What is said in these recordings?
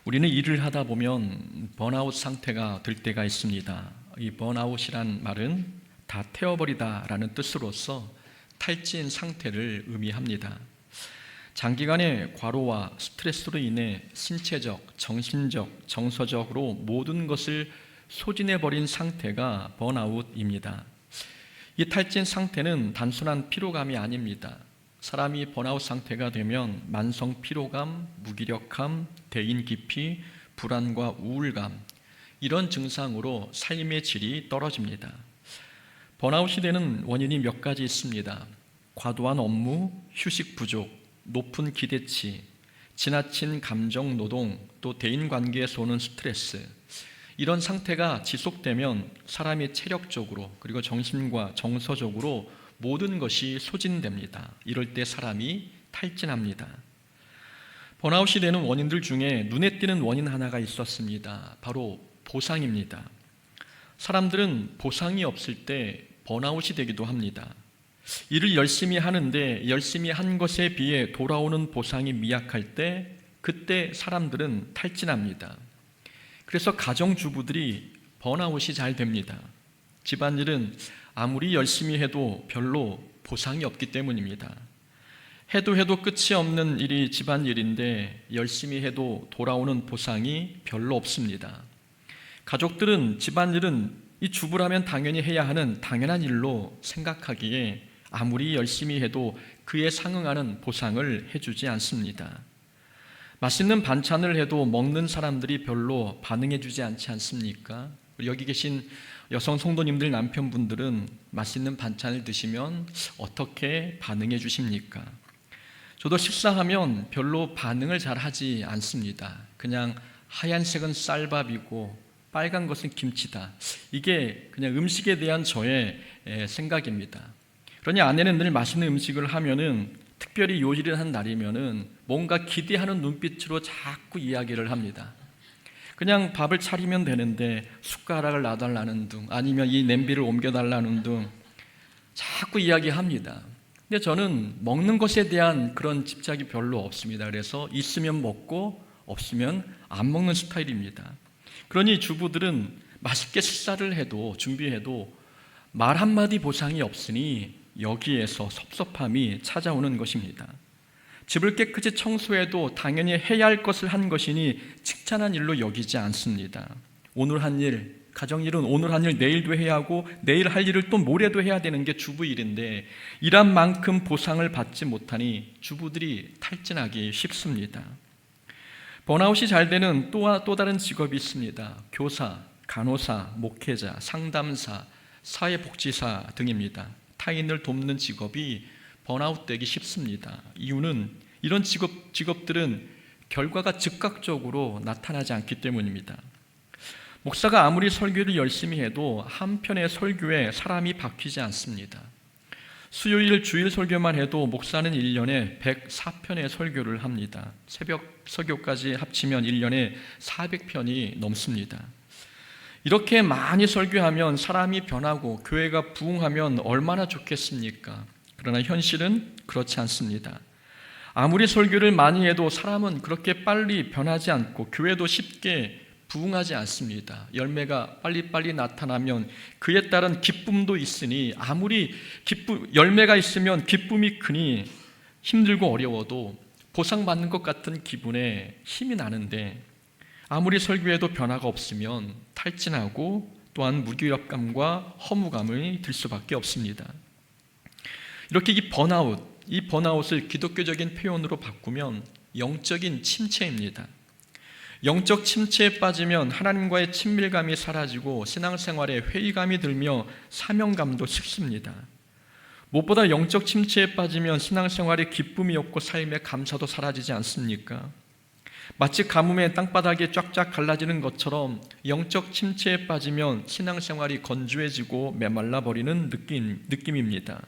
우리는 일을 하다 보면 번아웃 상태가 될 때가 있습니다. 이 번아웃이란 말은 다 태워버리다라는 뜻으로서 탈진 상태를 의미합니다. 장기간의 과로와 스트레스로 인해 신체적, 정신적, 정서적으로 모든 것을 소진해버린 상태가 번아웃입니다. 이 탈진 상태는 단순한 피로감이 아닙니다. 사람이 번아웃 상태가 되면 만성 피로감, 무기력함, 대인 기피, 불안과 우울감, 이런 증상으로 삶의 질이 떨어집니다. 번아웃이 되는 원인이 몇 가지 있습니다. 과도한 업무, 휴식 부족, 높은 기대치, 지나친 감정 노동, 또 대인관계에서 오는 스트레스, 이런 상태가 지속되면 사람이 체력적으로 그리고 정신과 정서적으로 모든 것이 소진됩니다. 이럴 때 사람이 탈진합니다. 번아웃이 되는 원인들 중에 눈에 띄는 원인 하나가 있었습니다. 바로 보상입니다. 사람들은 보상이 없을 때 번아웃이 되기도 합니다. 일을 열심히 하는데 열심히 한 것에 비해 돌아오는 보상이 미약할 때 그때 사람들은 탈진합니다. 그래서 가정주부들이 번아웃이 잘 됩니다. 집안일은 아무리 열심히 해도 별로 보상이 없기 때문입니다. 해도 끝이 없는 일이 집안일인데 열심히 해도 돌아오는 보상이 별로 없습니다. 가족들은 집안일은 이 주부라면 당연히 해야 하는 당연한 일로 생각하기에 아무리 열심히 해도 그에 상응하는 보상을 해주지 않습니다. 맛있는 반찬을 해도 먹는 사람들이 별로 반응해주지 않지 않습니까? 여기 계신 여성 성도님들 남편분들은 맛있는 반찬을 드시면 어떻게 반응해 주십니까? 저도 식사하면 별로 반응을 잘 하지 않습니다. 그냥 하얀색은 쌀밥이고 빨간 것은 김치다. 이게 그냥 음식에 대한 저의 생각입니다. 그러니 아내는 늘 맛있는 음식을 하면은, 특별히 요리를 한 날이면은 뭔가 기대하는 눈빛으로 자꾸 이야기를 합니다. 그냥 밥을 차리면 되는데 숟가락을 놔달라는 둥, 아니면 이 냄비를 옮겨달라는 둥 자꾸 이야기합니다. 근데 저는 먹는 것에 대한 그런 집착이 별로 없습니다. 그래서 있으면 먹고 없으면 안 먹는 스타일입니다. 그러니 주부들은 맛있게 식사를 해도 준비해도 말 한마디 보상이 없으니 여기에서 섭섭함이 찾아오는 것입니다. 집을 깨끗이 청소해도 당연히 해야 할 것을 한 것이니 칭찬한 일로 여기지 않습니다. 오늘 한 일, 가정일은 오늘 한 일 내일도 해야 하고 내일 할 일을 또 모레도 해야 되는 게 주부 일인데 일한 만큼 보상을 받지 못하니 주부들이 탈진하기 쉽습니다. 번아웃이 잘 되는 또 다른 직업이 있습니다. 교사, 간호사, 목회자, 상담사, 사회복지사 등입니다. 타인을 돕는 직업이 번아웃되기 쉽습니다. 이유는 이런 직업들은 결과가 즉각적으로 나타나지 않기 때문입니다. 목사가 아무리 설교를 열심히 해도 한편의 설교에 사람이 바뀌지 않습니다. 수요일 주일 설교만 해도 목사는 1년에 104편의 설교를 합니다. 새벽 설교까지 합치면 1년에 400편이 넘습니다. 이렇게 많이 설교하면 사람이 변하고 교회가 부흥하면 얼마나 좋겠습니까? 그러나 현실은 그렇지 않습니다. 아무리 설교를 많이 해도 사람은 그렇게 빨리 변하지 않고 교회도 쉽게 부흥하지 않습니다. 열매가 빨리빨리 나타나면 그에 따른 기쁨도 있으니 아무리 열매가 있으면 기쁨이 크니 힘들고 어려워도 보상받는 것 같은 기분에 힘이 나는데 아무리 설교해도 변화가 없으면 탈진하고 또한 무기력감과 허무감이 들 수밖에 없습니다. 이렇게 이 번아웃을 기독교적인 표현으로 바꾸면 영적인 침체입니다. 영적 침체에 빠지면 하나님과의 친밀감이 사라지고 신앙생활에 회의감이 들며 사명감도 식습니다. 무엇보다 영적 침체에 빠지면 신앙생활에 기쁨이 없고 삶의 감사도 사라지지 않습니까? 마치 가뭄에 땅바닥이 쫙쫙 갈라지는 것처럼 영적 침체에 빠지면 신앙생활이 건조해지고 메말라 버리는 느낌입니다.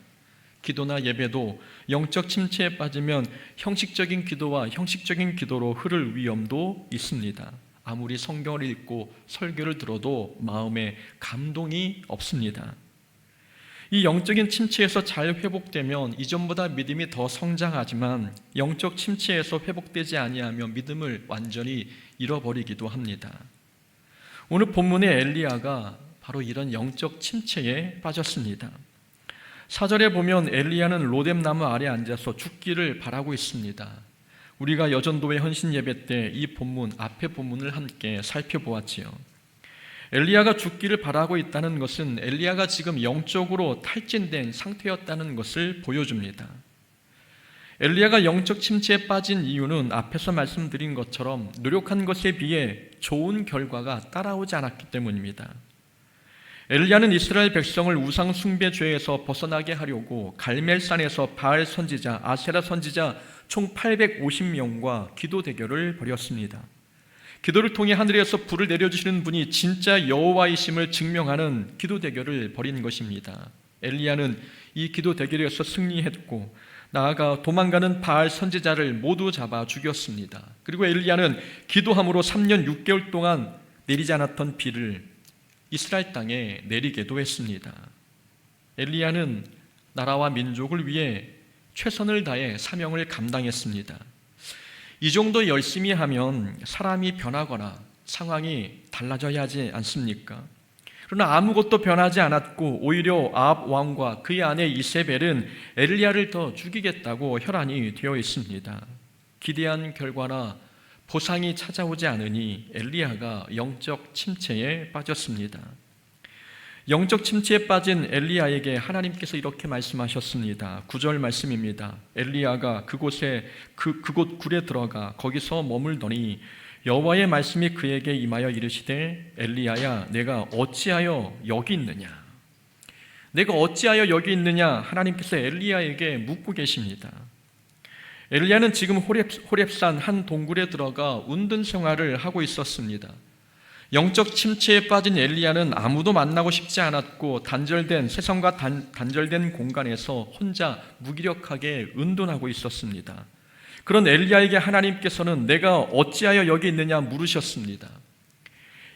기도나 예배도 영적 침체에 빠지면 형식적인 기도와 형식적인 기도로 흐를 위험도 있습니다. 아무리 성경을 읽고 설교를 들어도 마음에 감동이 없습니다. 이 영적인 침체에서 잘 회복되면 이전보다 믿음이 더 성장하지만 영적 침체에서 회복되지 아니하면 믿음을 완전히 잃어버리기도 합니다. 오늘 본문의 엘리야가 바로 이런 영적 침체에 빠졌습니다. 4절에 보면 엘리야는 로뎀나무 아래 앉아서 죽기를 바라고 있습니다. 우리가 여전도회 헌신 예배 때 이 본문, 앞에 본문을 함께 살펴보았지요. 엘리야가 죽기를 바라고 있다는 것은 엘리야가 지금 영적으로 탈진된 상태였다는 것을 보여줍니다. 엘리야가 영적 침체에 빠진 이유는 앞에서 말씀드린 것처럼 노력한 것에 비해 좋은 결과가 따라오지 않았기 때문입니다. 엘리야는 이스라엘 백성을 우상 숭배 죄에서 벗어나게 하려고 갈멜산에서 바알 선지자, 아세라 선지자 총 850명과 기도 대결을 벌였습니다. 기도를 통해 하늘에서 불을 내려주시는 분이 진짜 여호와이심을 증명하는 기도 대결을 벌인 것입니다. 엘리야는 이 기도 대결에서 승리했고 나아가 도망가는 바알 선지자를 모두 잡아 죽였습니다. 그리고 엘리야는 기도함으로 3년 6개월 동안 내리지 않았던 비를 이스라엘 땅에 내리게도 했습니다. 엘리야는 나라와 민족을 위해 최선을 다해 사명을 감당했습니다. 이 정도 열심히 하면 사람이 변하거나 상황이 달라져야 하지 않습니까? 그러나 아무것도 변하지 않았고 오히려 아합 왕과 그의 아내 이세벨은 엘리야를 더 죽이겠다고 혈안이 되어 있습니다. 기대한 결과나 보상이 찾아오지 않으니 엘리야가 영적 침체에 빠졌습니다. 영적 침체에 빠진 엘리야에게 하나님께서 이렇게 말씀하셨습니다. 9절 말씀입니다. 엘리야가 그곳 굴에 들어가 거기서 머물더니 여호와의 말씀이 그에게 임하여 이르시되 엘리야야 내가 어찌하여 여기 있느냐? 내가 어찌하여 여기 있느냐? 하나님께서 엘리야에게 묻고 계십니다. 엘리야는 지금 호렙산 한 동굴에 들어가 운든 생활을 하고 있었습니다. 영적 침체에 빠진 엘리야는 아무도 만나고 싶지 않았고 세상과 단절된 공간에서 혼자 무기력하게 은둔하고 있었습니다. 그런 엘리야에게 하나님께서는 내가 어찌하여 여기 있느냐 물으셨습니다.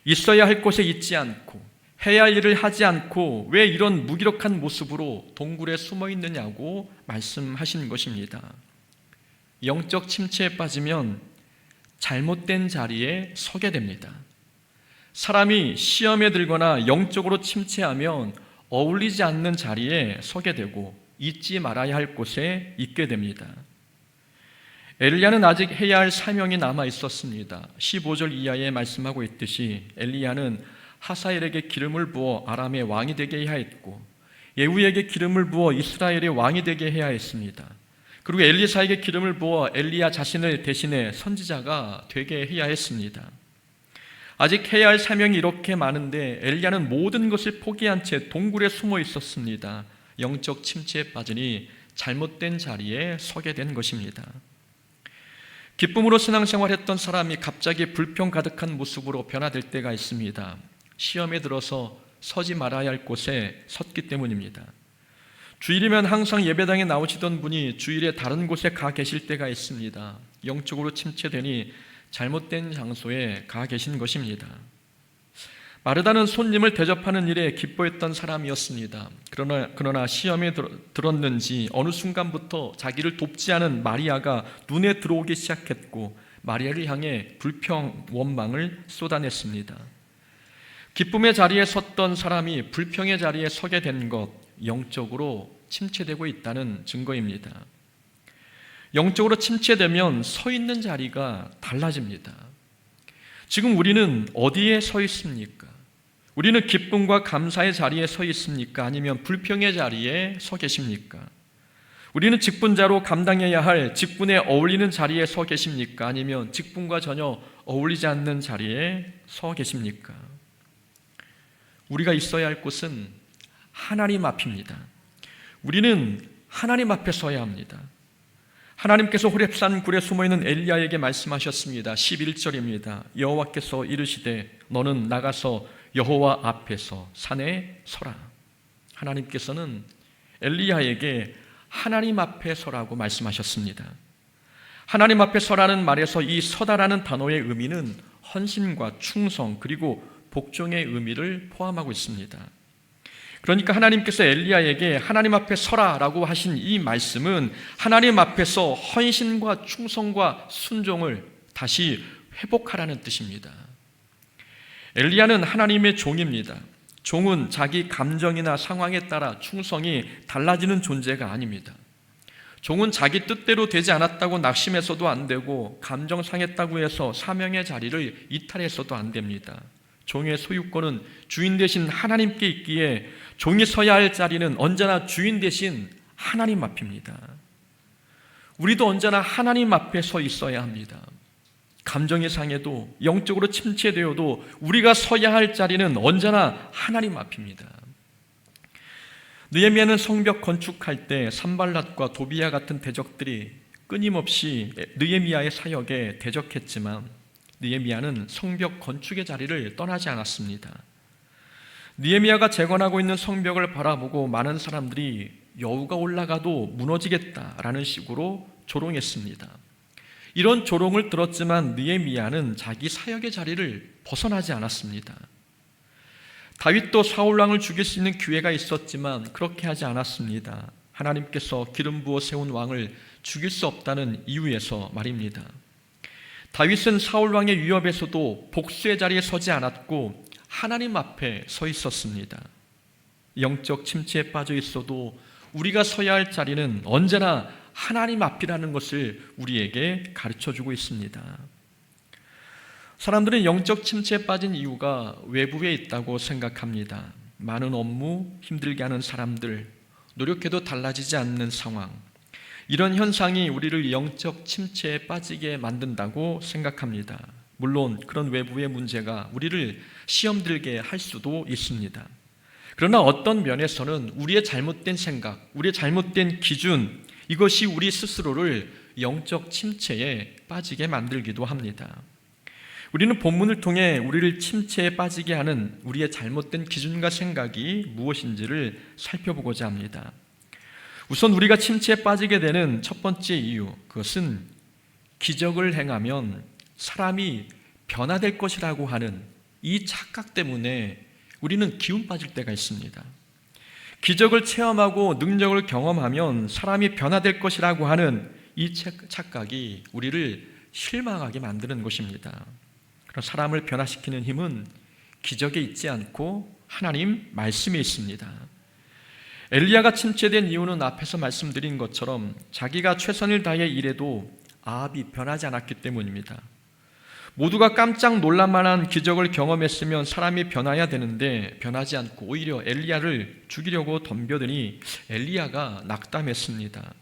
있어야 할 곳에 있지 않고 해야 할 일을 하지 않고 왜 이런 무기력한 모습으로 동굴에 숨어 있느냐고 말씀하신 것입니다. 영적 침체에 빠지면 잘못된 자리에 서게 됩니다. 사람이 시험에 들거나 영적으로 침체하면 어울리지 않는 자리에 서게 되고 잊지 말아야 할 곳에 있게 됩니다. 엘리야는 아직 해야 할 사명이 남아 있었습니다. 15절 이하에 말씀하고 있듯이 엘리야는 하사엘에게 기름을 부어 아람의 왕이 되게 해야 했고 예후에게 기름을 부어 이스라엘의 왕이 되게 해야 했습니다. 그리고 엘리사에게 기름을 부어 엘리야 자신을 대신해 선지자가 되게 해야 했습니다. 아직 해야 할 사명이 이렇게 많은데 엘리야는 모든 것을 포기한 채 동굴에 숨어 있었습니다. 영적 침체에 빠지니 잘못된 자리에 서게 된 것입니다. 기쁨으로 신앙생활했던 사람이 갑자기 불평 가득한 모습으로 변화될 때가 있습니다. 시험에 들어서 서지 말아야 할 곳에 섰기 때문입니다. 주일이면 항상 예배당에 나오시던 분이 주일에 다른 곳에 가 계실 때가 있습니다. 영적으로 침체되니 잘못된 장소에 가 계신 것입니다. 마르다는 손님을 대접하는 일에 기뻐했던 사람이었습니다. 그러나 시험에 들었는지 어느 순간부터 자기를 돕지 않은 마리아가 눈에 들어오기 시작했고 마리아를 향해 불평, 원망을 쏟아냈습니다. 기쁨의 자리에 섰던 사람이 불평의 자리에 서게 된 것, 영적으로 침체되고 있다는 증거입니다. 영적으로 침체되면 서 있는 자리가 달라집니다. 지금 우리는 어디에 서 있습니까? 우리는 기쁨과 감사의 자리에 서 있습니까? 아니면 불평의 자리에 서 계십니까? 우리는 직분자로 감당해야 할 직분에 어울리는 자리에 서 계십니까? 아니면 직분과 전혀 어울리지 않는 자리에 서 계십니까? 우리가 있어야 할 곳은 하나님 앞입니다. 우리는 하나님 앞에 서야 합니다. 하나님께서 호렙산 굴에 숨어있는 엘리야에게 말씀하셨습니다. 11절입니다. 여호와께서 이르시되 너는 나가서 여호와 앞에서 산에 서라. 하나님께서는 엘리야에게 하나님 앞에 서라고 말씀하셨습니다. 하나님 앞에 서라는 말에서 이 서다라는 단어의 의미는 헌신과 충성 그리고 복종의 의미를 포함하고 있습니다. 그러니까 하나님께서 엘리야에게 하나님 앞에 서라라고 하신 이 말씀은 하나님 앞에서 헌신과 충성과 순종을 다시 회복하라는 뜻입니다. 엘리야는 하나님의 종입니다. 종은 자기 감정이나 상황에 따라 충성이 달라지는 존재가 아닙니다. 종은 자기 뜻대로 되지 않았다고 낙심해서도 안 되고 감정 상했다고 해서 사명의 자리를 이탈해서도 안 됩니다. 종의 소유권은 주인 되신 하나님께 있기에 종이 서야 할 자리는 언제나 주인 되신 하나님 앞입니다. 우리도 언제나 하나님 앞에 서 있어야 합니다. 감정이 상해도 영적으로 침체되어도 우리가 서야 할 자리는 언제나 하나님 앞입니다. 느헤미야는 성벽 건축할 때 산발랏과 도비야 같은 대적들이 끊임없이 느헤미야의 사역에 대적했지만 느헤미야는 성벽 건축의 자리를 떠나지 않았습니다. 느헤미야가 재건하고 있는 성벽을 바라보고 많은 사람들이 여우가 올라가도 무너지겠다라는 식으로 조롱했습니다. 이런 조롱을 들었지만 느헤미야는 자기 사역의 자리를 벗어나지 않았습니다. 다윗도 사울왕을 죽일 수 있는 기회가 있었지만 그렇게 하지 않았습니다. 하나님께서 기름 부어 세운 왕을 죽일 수 없다는 이유에서 말입니다. 다윗은 사울왕의 위협에서도 복수의 자리에 서지 않았고 하나님 앞에 서 있었습니다. 영적 침체에 빠져 있어도 우리가 서야 할 자리는 언제나 하나님 앞이라는 것을 우리에게 가르쳐주고 있습니다. 사람들은 영적 침체에 빠진 이유가 외부에 있다고 생각합니다. 많은 업무, 힘들게 하는 사람들, 노력해도 달라지지 않는 상황, 이런 현상이 우리를 영적 침체에 빠지게 만든다고 생각합니다. 물론 그런 외부의 문제가 우리를 시험 들게 할 수도 있습니다. 그러나 어떤 면에서는 우리의 잘못된 생각, 우리의 잘못된 기준, 이것이 우리 스스로를 영적 침체에 빠지게 만들기도 합니다. 우리는 본문을 통해 우리를 침체에 빠지게 하는 우리의 잘못된 기준과 생각이 무엇인지를 살펴보고자 합니다. 우선 우리가 침체에 빠지게 되는 첫 번째 이유, 그것은 기적을 행하면 사람이 변화될 것이라고 하는 이 착각 때문에 우리는 기운 빠질 때가 있습니다. 기적을 체험하고 능력을 경험하면 사람이 변화될 것이라고 하는 이 착각이 우리를 실망하게 만드는 것입니다. 그런 사람을 변화시키는 힘은 기적에 있지 않고 하나님 말씀에 있습니다. 엘리야가 침체된 이유는 앞에서 말씀드린 것처럼 자기가 최선을 다해 일해도 아합이 변하지 않았기 때문입니다. 모두가 깜짝 놀랄만한 기적을 경험했으면 사람이 변화해야 되는데 변하지 않고 오히려 엘리야를 죽이려고 덤벼드니 엘리야가 낙담했습니다.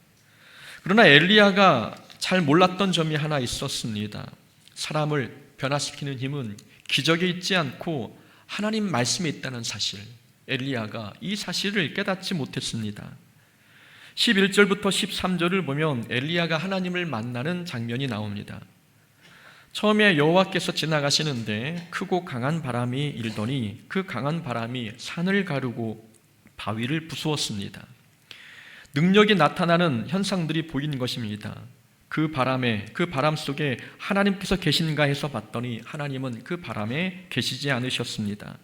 그러나 엘리야가 잘 몰랐던 점이 하나 있었습니다. 사람을 변화시키는 힘은 기적에 있지 않고 하나님 말씀에 있다는 사실, 엘리야가 이 사실을 깨닫지 못했습니다. 11절부터 13절을 보면 엘리야가 하나님을 만나는 장면이 나옵니다. 처음에 여호와께서 지나가시는데 크고 강한 바람이 일더니 그 강한 바람이 산을 가르고 바위를 부수었습니다. 능력이 나타나는 현상들이 보이는 것입니다. 그 바람 속에 하나님께서 계신가 해서 봤더니 하나님은 그 바람에 계시지 않으셨습니다.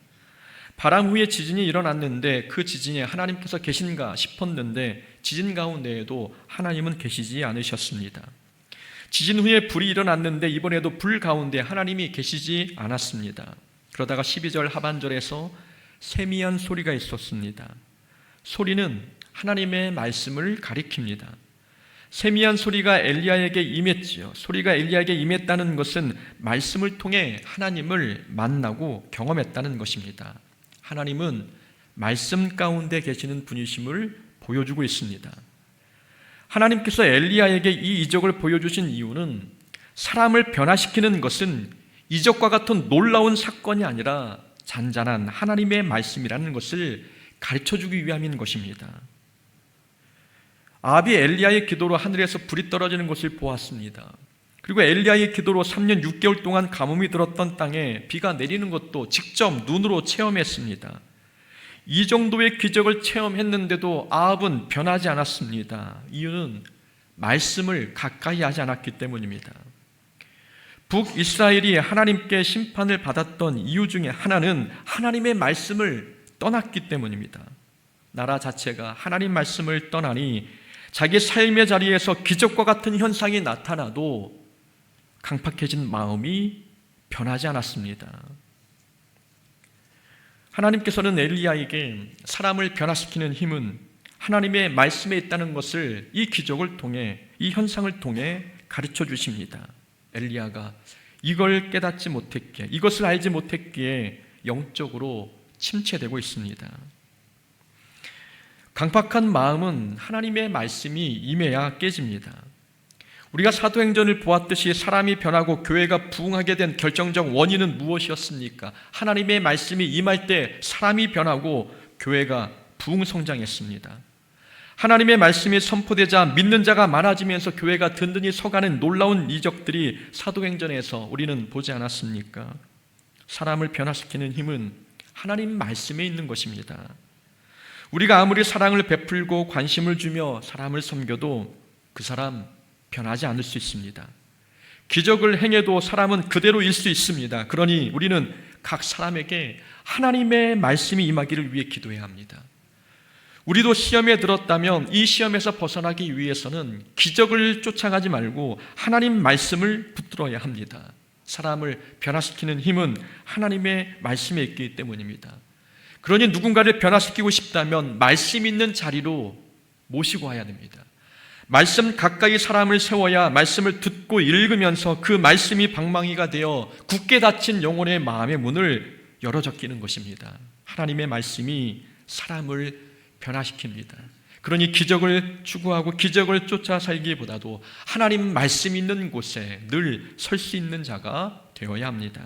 바람 후에 지진이 일어났는데 그 지진에 하나님께서 계신가 싶었는데 지진 가운데에도 하나님은 계시지 않으셨습니다. 지진 후에 불이 일어났는데 이번에도 불 가운데 하나님이 계시지 않았습니다. 그러다가 12절 하반절에서 세미한 소리가 있었습니다. 소리는 하나님의 말씀을 가리킵니다. 세미한 소리가 엘리야에게 임했지요. 소리가 엘리야에게 임했다는 것은 말씀을 통해 하나님을 만나고 경험했다는 것입니다. 하나님은 말씀 가운데 계시는 분이심을 보여주고 있습니다. 하나님께서 엘리야에게 이 이적을 보여주신 이유는 사람을 변화시키는 것은 이적과 같은 놀라운 사건이 아니라 잔잔한 하나님의 말씀이라는 것을 가르쳐주기 위함인 것입니다. 아합이 엘리야의 기도로 하늘에서 불이 떨어지는 것을 보았습니다. 그리고 엘리야의 기도로 3년 6개월 동안 가뭄이 들었던 땅에 비가 내리는 것도 직접 눈으로 체험했습니다. 이 정도의 기적을 체험했는데도 아합은 변하지 않았습니다. 이유는 말씀을 가까이 하지 않았기 때문입니다. 북이스라엘이 하나님께 심판을 받았던 이유 중에 하나는 하나님의 말씀을 떠났기 때문입니다. 나라 자체가 하나님 말씀을 떠나니 자기 삶의 자리에서 기적과 같은 현상이 나타나도 강팍해진 마음이 변하지 않았습니다. 하나님께서는 엘리야에게 사람을 변화시키는 힘은 하나님의 말씀에 있다는 것을 이 기적을 통해, 이 현상을 통해 가르쳐 주십니다. 엘리야가 이걸 깨닫지 못했기에, 이것을 알지 못했기에 영적으로 침체되고 있습니다. 강팍한 마음은 하나님의 말씀이 임해야 깨집니다. 우리가 사도행전을 보았듯이 사람이 변하고 교회가 부흥하게 된 결정적 원인은 무엇이었습니까? 하나님의 말씀이 임할 때 사람이 변하고 교회가 부흥 성장했습니다. 하나님의 말씀이 선포되자 믿는 자가 많아지면서 교회가 든든히 서가는 놀라운 이적들이 사도행전에서 우리는 보지 않았습니까? 사람을 변화시키는 힘은 하나님 말씀에 있는 것입니다. 우리가 아무리 사랑을 베풀고 관심을 주며 사람을 섬겨도 그 사람 변하지 않을 수 있습니다. 기적을 행해도 사람은 그대로일 수 있습니다. 그러니 우리는 각 사람에게 하나님의 말씀이 임하기를 위해 기도해야 합니다. 우리도 시험에 들었다면 이 시험에서 벗어나기 위해서는 기적을 쫓아가지 말고 하나님 말씀을 붙들어야 합니다. 사람을 변화시키는 힘은 하나님의 말씀에 있기 때문입니다. 그러니 누군가를 변화시키고 싶다면 말씀 있는 자리로 모시고 와야 됩니다. 말씀 가까이 사람을 세워야 말씀을 듣고 읽으면서 그 말씀이 방망이가 되어 굳게 닫힌 영혼의 마음의 문을 열어젖히는 것입니다. 하나님의 말씀이 사람을 변화시킵니다. 그러니 기적을 추구하고 기적을 쫓아 살기보다도 하나님 말씀 있는 곳에 늘 설 수 있는 자가 되어야 합니다.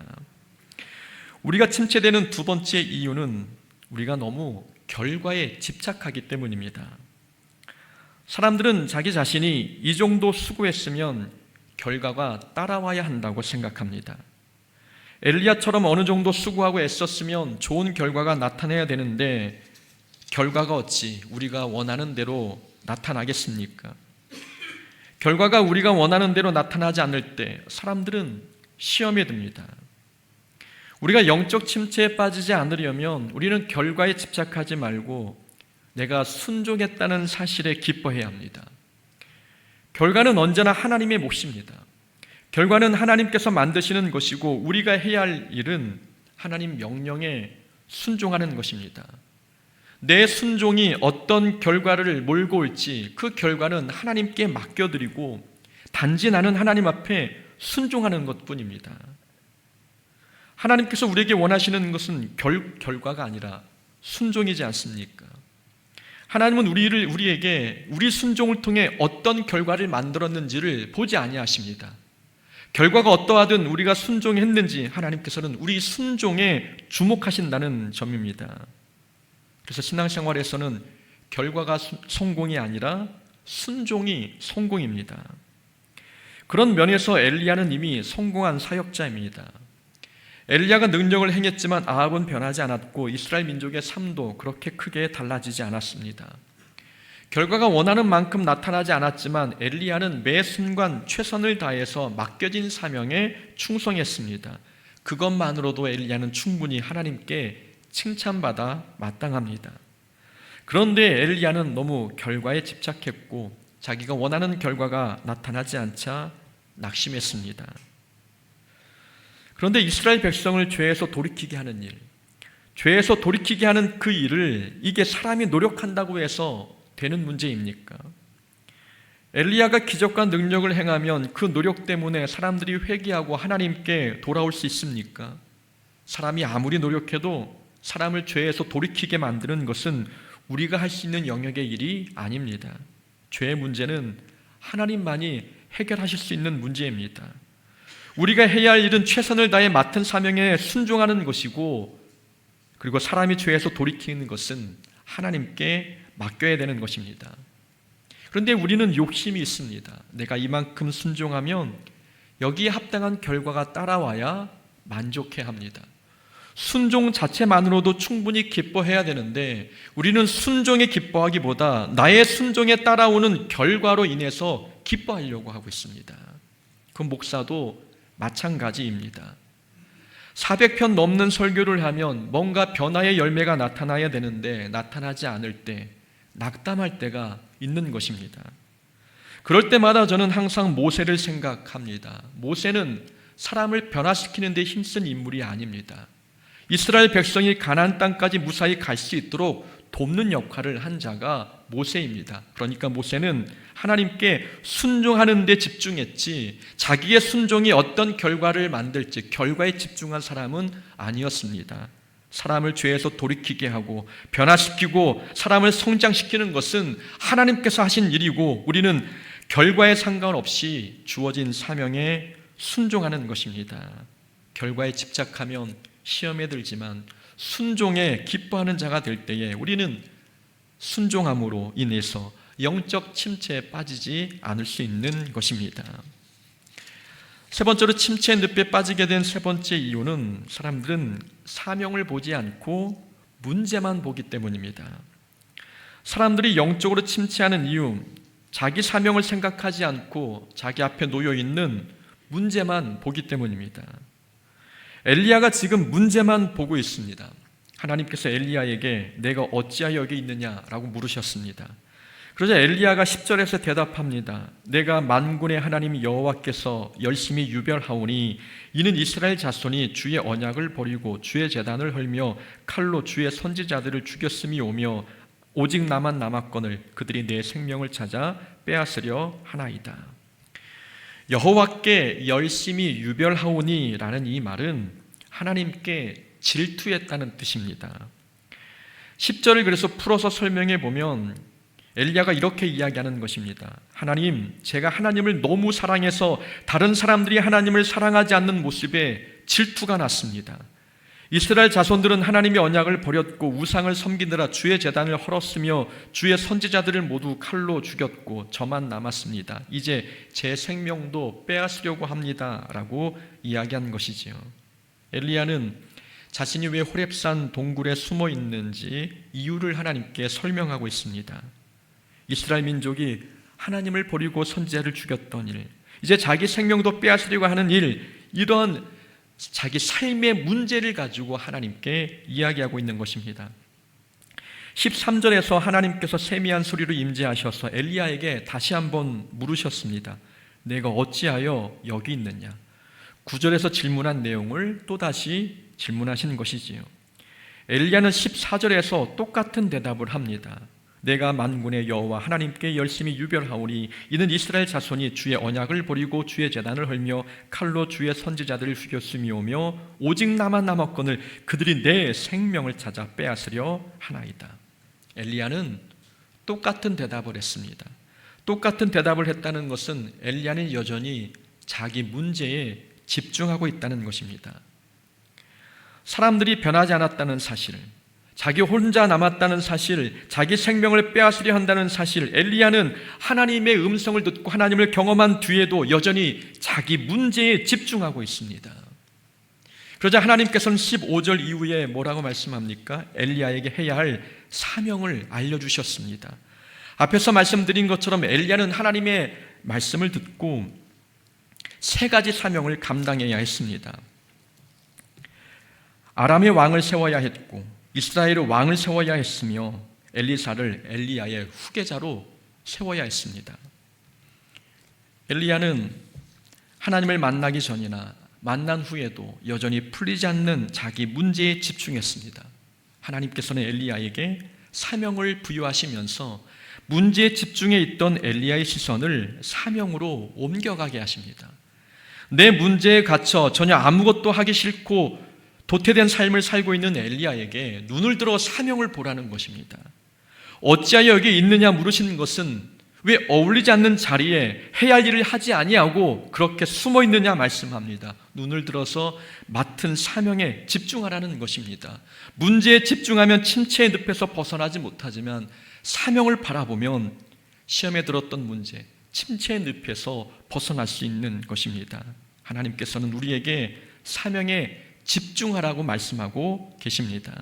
우리가 침체되는 두 번째 이유는 우리가 너무 결과에 집착하기 때문입니다. 사람들은 자기 자신이 이 정도 수고했으면 결과가 따라와야 한다고 생각합니다. 엘리야처럼 어느 정도 수고하고 애썼으면 좋은 결과가 나타나야 되는데 결과가 어찌 우리가 원하는 대로 나타나겠습니까? 결과가 우리가 원하는 대로 나타나지 않을 때 사람들은 시험에 듭니다. 우리가 영적 침체에 빠지지 않으려면 우리는 결과에 집착하지 말고 내가 순종했다는 사실에 기뻐해야 합니다. 결과는 언제나 하나님의 몫입니다. 결과는 하나님께서 만드시는 것이고 우리가 해야 할 일은 하나님 명령에 순종하는 것입니다. 내 순종이 어떤 결과를 몰고 올지 그 결과는 하나님께 맡겨드리고 단지 나는 하나님 앞에 순종하는 것뿐입니다. 하나님께서 우리에게 원하시는 것은 결과가 아니라 순종이지 않습니까? 하나님은 우리에게 우리 순종을 통해 어떤 결과를 만들었는지를 보지 아니하십니다. 결과가 어떠하든 우리가 순종했는지 하나님께서는 우리 순종에 주목하신다는 점입니다. 그래서 신앙생활에서는 결과가 성공이 아니라 순종이 성공입니다. 그런 면에서 엘리야는 이미 성공한 사역자입니다. 엘리야가 능력을 행했지만 아합은 변하지 않았고 이스라엘 민족의 삶도 그렇게 크게 달라지지 않았습니다. 결과가 원하는 만큼 나타나지 않았지만 엘리야는 매 순간 최선을 다해서 맡겨진 사명에 충성했습니다. 그것만으로도 엘리야는 충분히 하나님께 칭찬받아 마땅합니다. 그런데 엘리야는 너무 결과에 집착했고 자기가 원하는 결과가 나타나지 않자 낙심했습니다. 그런데 이스라엘 백성을 죄에서 돌이키게 하는 일, 죄에서 돌이키게 하는 그 일을 이게 사람이 노력한다고 해서 되는 문제입니까? 엘리야가 기적과 능력을 행하면 그 노력 때문에 사람들이 회개하고 하나님께 돌아올 수 있습니까? 사람이 아무리 노력해도 사람을 죄에서 돌이키게 만드는 것은 우리가 할 수 있는 영역의 일이 아닙니다. 죄의 문제는 하나님만이 해결하실 수 있는 문제입니다. 우리가 해야 할 일은 최선을 다해 맡은 사명에 순종하는 것이고 그리고 사람이 죄에서 돌이키는 것은 하나님께 맡겨야 되는 것입니다. 그런데 우리는 욕심이 있습니다. 내가 이만큼 순종하면 여기에 합당한 결과가 따라와야 만족해야 합니다. 순종 자체만으로도 충분히 기뻐해야 되는데 우리는 순종에 기뻐하기보다 나의 순종에 따라오는 결과로 인해서 기뻐하려고 하고 있습니다. 그 목사도 마찬가지입니다. 400편 넘는 설교를 하면 뭔가 변화의 열매가 나타나야 되는데 나타나지 않을 때 낙담할 때가 있는 것입니다. 그럴 때마다 저는 항상 모세를 생각합니다. 모세는 사람을 변화시키는 데 힘쓴 인물이 아닙니다. 이스라엘 백성이 가나안 땅까지 무사히 갈 수 있도록 돕는 역할을 한 자가 모세입니다. 그러니까 모세는 하나님께 순종하는 데 집중했지 자기의 순종이 어떤 결과를 만들지 결과에 집중한 사람은 아니었습니다. 사람을 죄에서 돌이키게 하고 변화시키고 사람을 성장시키는 것은 하나님께서 하신 일이고 우리는 결과에 상관없이 주어진 사명에 순종하는 것입니다. 결과에 집착하면 시험에 들지만 순종에 기뻐하는 자가 될 때에 우리는 순종함으로 인해서 영적 침체에 빠지지 않을 수 있는 것입니다. 세 번째로 침체의 늪에 빠지게 된 세 번째 이유는 사람들은 사명을 보지 않고 문제만 보기 때문입니다. 사람들이 영적으로 침체하는 이유, 자기 사명을 생각하지 않고 자기 앞에 놓여 있는 문제만 보기 때문입니다. 엘리야가 지금 문제만 보고 있습니다. 하나님께서 엘리야에게 내가 어찌하여 여기 있느냐라고 물으셨습니다. 그러자 엘리야가 10절에서 대답합니다. 내가 만군의 하나님 여호와께서 열심히 유별하오니 이는 이스라엘 자손이 주의 언약을 버리고 주의 제단을 헐며 칼로 주의 선지자들을 죽였음이 오며 오직 나만 남았거늘 그들이 내 생명을 찾아 빼앗으려 하나이다. 여호와께 열심히 유별하오니 라는 이 말은 하나님께 질투했다는 뜻입니다. 10절을 그래서 풀어서 설명해 보면 엘리야가 이렇게 이야기하는 것입니다. 하나님, 제가 하나님을 너무 사랑해서 다른 사람들이 하나님을 사랑하지 않는 모습에 질투가 났습니다. 이스라엘 자손들은 하나님의 언약을 버렸고 우상을 섬기느라 주의 제단을 헐었으며 주의 선지자들을 모두 칼로 죽였고 저만 남았습니다. 이제 제 생명도 빼앗으려고 합니다 라고 이야기한 것이지요. 엘리야는 자신이 왜 호렙산 동굴에 숨어 있는지 이유를 하나님께 설명하고 있습니다. 이스라엘 민족이 하나님을 버리고 선지자를 죽였던 일, 이제 자기 생명도 빼앗으려고 하는 일, 이런 자기 삶의 문제를 가지고 하나님께 이야기하고 있는 것입니다. 13절에서 하나님께서 세미한 소리로 임재하셔서 엘리야에게 다시 한번 물으셨습니다. 내가 어찌하여 여기 있느냐? 9절에서 질문한 내용을 또다시 질문하신 것이지요. 엘리야는 14절에서 똑같은 대답을 합니다. 내가 만군의 여호와 하나님께 열심히 유별하오니 이는 이스라엘 자손이 주의 언약을 버리고 주의 제단을 헐며 칼로 주의 선지자들을 죽였음이오며 오직 나만 남았거늘 그들이 내 생명을 찾아 빼앗으려 하나이다. 엘리야는 똑같은 대답을 했습니다. 똑같은 대답을 했다는 것은 엘리야는 여전히 자기 문제에 집중하고 있다는 것입니다. 사람들이 변하지 않았다는 사실, 자기 혼자 남았다는 사실, 자기 생명을 빼앗으려 한다는 사실, 엘리야는 하나님의 음성을 듣고 하나님을 경험한 뒤에도 여전히 자기 문제에 집중하고 있습니다. 그러자 하나님께서는 15절 이후에 뭐라고 말씀합니까? 엘리야에게 해야 할 사명을 알려주셨습니다. 앞에서 말씀드린 것처럼 엘리야는 하나님의 말씀을 듣고 세 가지 사명을 감당해야 했습니다. 아람의 왕을 세워야 했고 이스라엘의 왕을 세워야 했으며 엘리사를 엘리야의 후계자로 세워야 했습니다. 엘리야는 하나님을 만나기 전이나 만난 후에도 여전히 풀리지 않는 자기 문제에 집중했습니다. 하나님께서는 엘리야에게 사명을 부여하시면서 문제에 집중해 있던 엘리야의 시선을 사명으로 옮겨가게 하십니다. 내 문제에 갇혀 전혀 아무것도 하기 싫고 도태된 삶을 살고 있는 엘리야에게 눈을 들어 사명을 보라는 것입니다. 어찌하여 여기 있느냐 물으시는 것은 왜 어울리지 않는 자리에 해야 할 일을 하지 아니하고 그렇게 숨어 있느냐 말씀합니다. 눈을 들어서 맡은 사명에 집중하라는 것입니다. 문제에 집중하면 침체의 늪에서 벗어나지 못하지만 사명을 바라보면 시험에 들었던 문제, 침체의 늪에서 벗어날 수 있는 것입니다. 하나님께서는 우리에게 사명에 집중하라고 말씀하고 계십니다.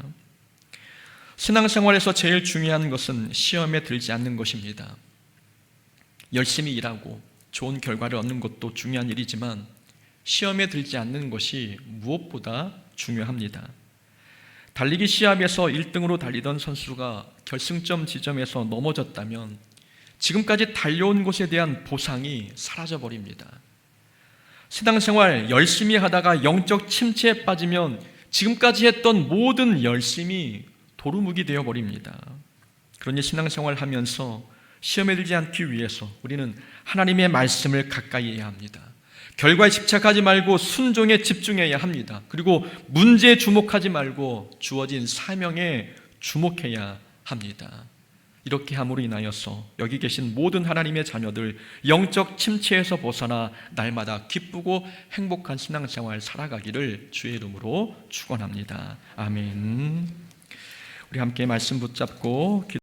신앙생활에서 제일 중요한 것은 시험에 들지 않는 것입니다. 열심히 일하고 좋은 결과를 얻는 것도 중요한 일이지만 시험에 들지 않는 것이 무엇보다 중요합니다. 달리기 시합에서 1등으로 달리던 선수가 결승점 지점에서 넘어졌다면 지금까지 달려온 것에 대한 보상이 사라져버립니다. 신앙생활 열심히 하다가 영적 침체에 빠지면 지금까지 했던 모든 열심이 도루묵이 되어버립니다. 그러니 신앙생활 하면서 시험에 들지 않기 위해서 우리는 하나님의 말씀을 가까이 해야 합니다. 결과에 집착하지 말고 순종에 집중해야 합니다. 그리고 문제에 주목하지 말고 주어진 사명에 주목해야 합니다. 이렇게 함으로 인하여서 여기 계신 모든 하나님의 자녀들 영적 침체에서 벗어나 날마다 기쁘고 행복한 신앙생활 살아가기를 주의 이름으로 축원합니다. 아멘. 우리 함께 말씀 붙잡고